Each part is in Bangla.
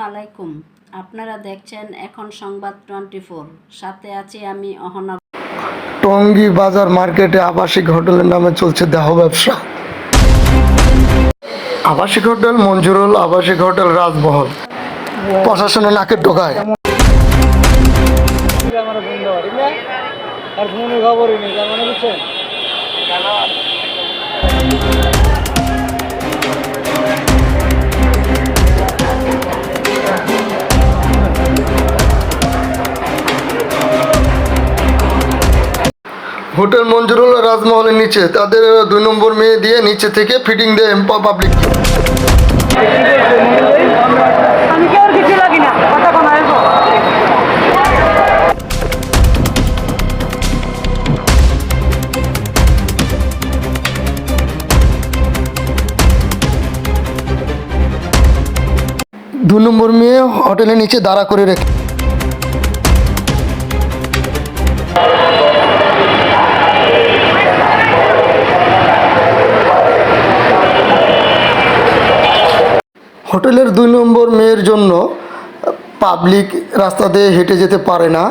আলাইকুম। আপনারা দেখছেন এখন সংবাদ 24, সাথে আছি আমি অহনা। টঙ্গী বাজার মার্কেটে আবাসিক হোটেলের নামে চলছে দেহ ব্যবসা। আবাসিক হোটেল মঞ্জুরুল, আবাসিক হোটেল রাজমহল, প্রশাসনের নাকের ঢোকায়। হোটেল মঞ্জুরুল রাজমহলের নিচে তাদের 2 নম্বর মেয়ে দিয়ে নিচে থেকে ফিটিং দেয় পাবলিক। আমি কেউ কিছু লাগি না কথা কোন আইব 2 নম্বর মেয়ে হোটেলের নিচে দাঁড়া করে রেখে হোটেলের 2 নম্বর মেয়ের জন্য পাবলিক রাস্তা দিয়ে হেঁটে যেতে পারে না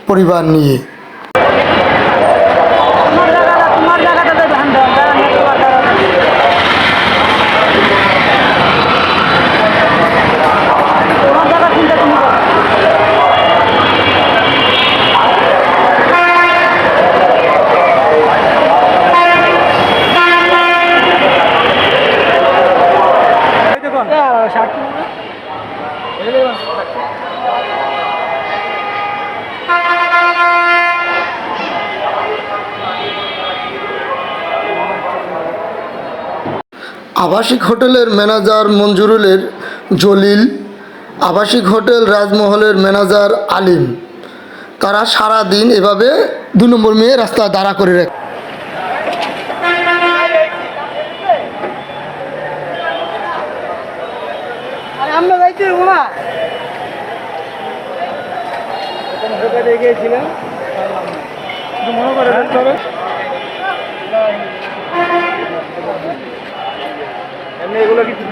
পরিবার নিয়ে। তোমার জায়গাটাতে ধান দাও তোমার জায়গা চিন্তা তুমি করো। আবাসিক হোটেলের ম্যানেজার মঞ্জুরুলের জলিল, আবাসিক হোটেল রাজমহলের ম্যানেজার আলিম, তারা সারা দিন এভাবে 2 নম্বর মেয়ে রাস্তা দাঁড়া করে রাখে। আমরা যাইতে না গিয়েছিলাম মনে করে এমনি এগুলো কিছু